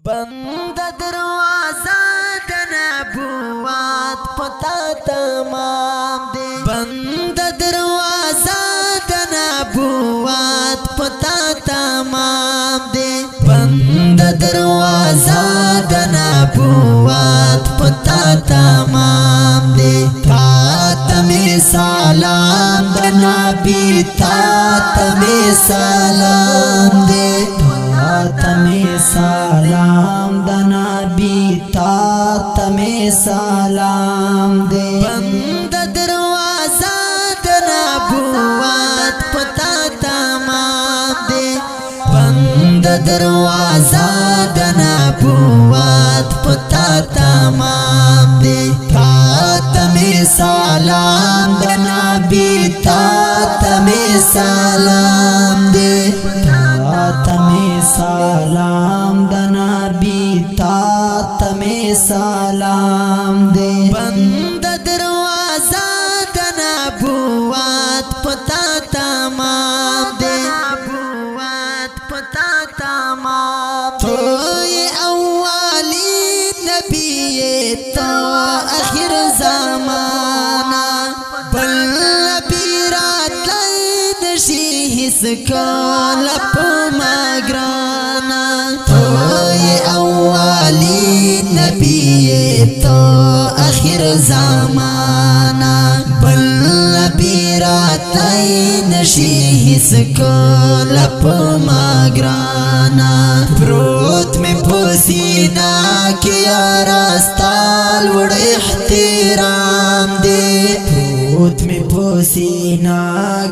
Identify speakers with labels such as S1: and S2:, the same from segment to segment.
S1: بند دروازہ د نبوت پتا تمام دے بند دروازہ د نبوت پتا تمام دے بند دروازہ د نبوت پتا تمام دے تمہیں سلام د نبی تمہیں سلام دے تمہیں سلام د نبی تمہیں سلام دے بند دروازہ د نبوت پتا تمام دے بند دروازہ د نبوت پتا تمام دے تمہیں سلام د نبی تمہیں سلام دے تمہیں سلام د نبی تمہیں سلام دے بند دروازہ د نبوت پتا تمام دے نبوت پتا تمام تو یہ اولی نبی تو آخر زمانہ بل نبی رات نشی حس کال پمگرانا تو یہ اولی نبی تو آخر زمانہ بل نبی رات نشی حس کال پمگرانا پروت میں پسینہ کیا راستال وڑ احترام دے پروت میں پسینہ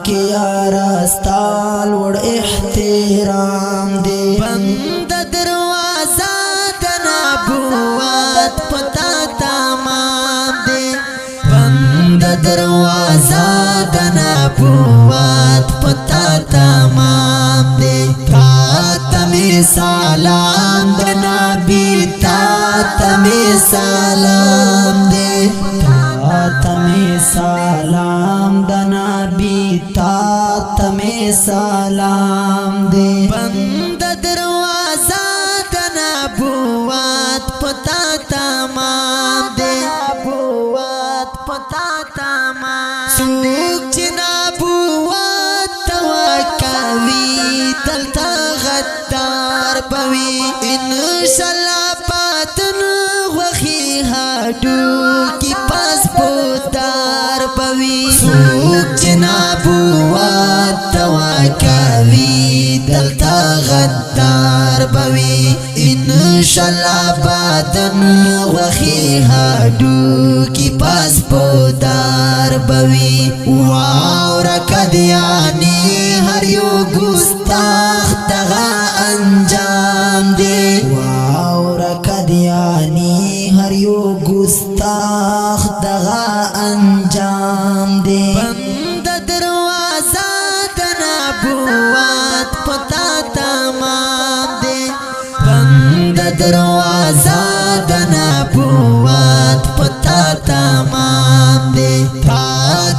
S1: کیا راستال وڑ احترام دے بند دروازہ د نبوت پتا تمام دے بند دروازہ د نبوت پتا تمام دے تمہیں سلام د نبی تمہیں سلام دے تمہیں سلام د نبی تمہیں سلام دے بند دروازہ د نبوت پتا تمام دے نبوت پتا تمام سوک چی نبوت توکوی دلتا غدار بوی انشاءاللہ پاتن وخی ہاڈو کی پاس پودار بوی سوک چی نبوت توکوی دلتا غدار بوی انشاءاللہ پاتن وخی ہاڈو کی پاس پودار بوی واورا کدیانی ہر یو گستاخ دغا انجام دے واورا کدیانی ہر یو گستاخ دغا انجام دے بند دروازہ د نبوت پتا تمام دے بند دروازہ د نبوت پتا تمام دے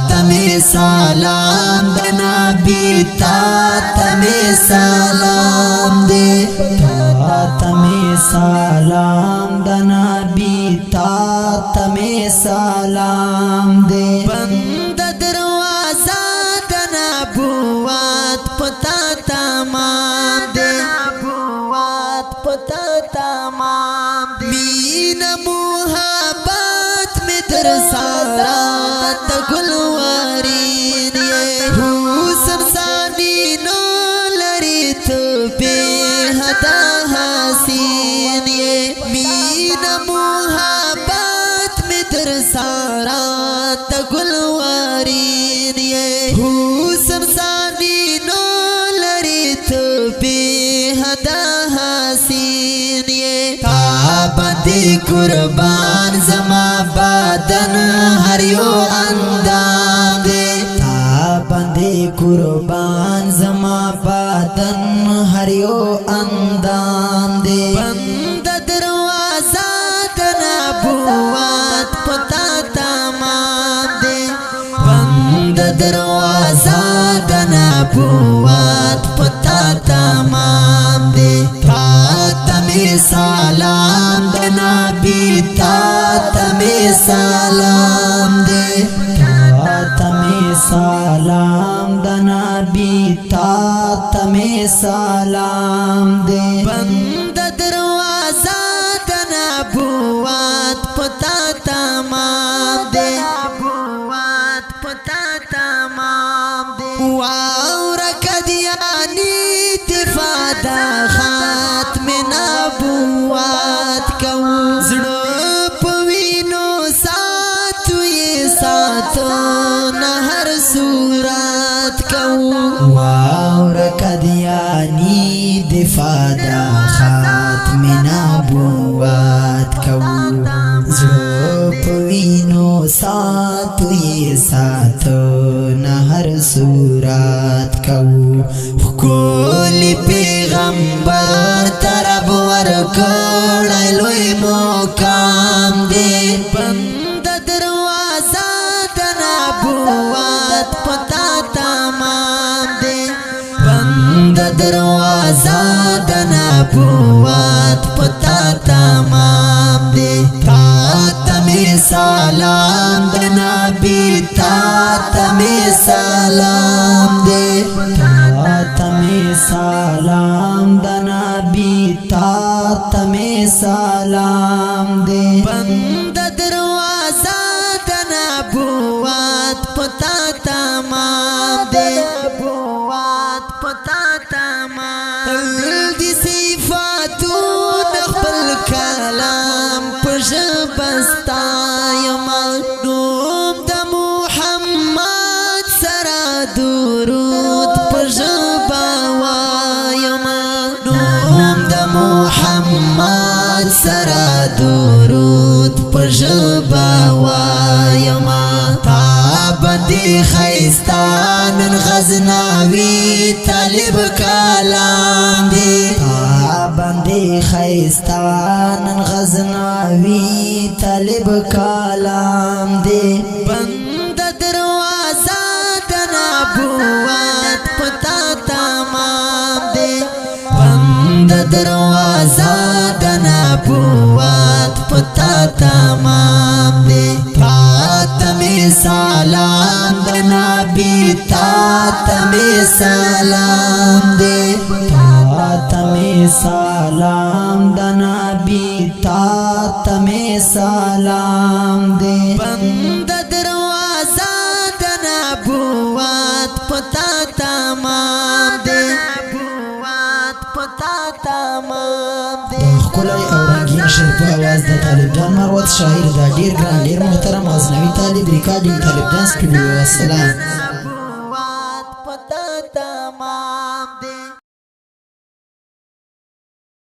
S1: تمہیں سلام د نبی تمہیں سلام دے تمہیں سلام د نبی تمہیں سلام دے بند دروازہ د نبوت پتا تمام دے نبوت پتا تمام دے مین محبت میں در سارا تگلوارین یہ حسن ثانی نو لری تو بے حدا حسین یہ مین محبت میں در سارا تگلوارین یہ حسن ثانی نو لری تو بے حدا حسین یہ تابندی قربان زما بدن ہر یو اندام دے تابندی قربان زما بدن ہر یو اندام دے بند دروازہ د نبوت پتا تمام دے بند دروازہ د نبوت پتا تمام دے می سلام د نبی تا ته می سلام دے تا ته می سلام د نبی تا ته می سلام دے بند دروازه د نبوت پتا تمام دے نبوت پتا تمام دے واور کدیانی دفاع دا ختم نبوت کو زړه په وینو ساتو یې ساتو نه هر صورت کو واور کدیانی دفاع دا ختم نبوت کو زړه په وینو ساتو یې ساتو نه هر صورت کو کولی پیغمبر طرف ورکړی لوی مقام دی بند دروازه د نبوت پتا تمام دی بند دروازه د نبوت پتا تمام دی تا ته می سلام د نبی تا ته می سلام دی تمی سلام د نبی تا تمی سلام دے بند دروازه د نبوت پتا تمام دے نبوت پتا تمام دی صفاتون خپل کلام پر ژبستا یما نوم د محمد سره درود پر ژبه وایما نوم د محمد سره درود پر ژبه وایما تا باندې ښایسته نن غزنوي طالب کلام دی تا باندې ښایسته نن غزنوي طالب کلام دی بند دروازه د نبوت پتا تمام دے بند دروازه د نبوت پتا تمام دے تا ته می سلام د نبی تا ته می سلام دے تا ته می سلام د نبی تا ته می سلام دے بند دروازه د نبوت پتا تمام دے نبوت پتا تمام دے
S2: خلای او رنگین شرف آواز د طالب جان مروت شاعر دا ډیر ګران ډیر محترم غزنوي طالب ریکارډینګ طالب جان سټوډیو. السلام.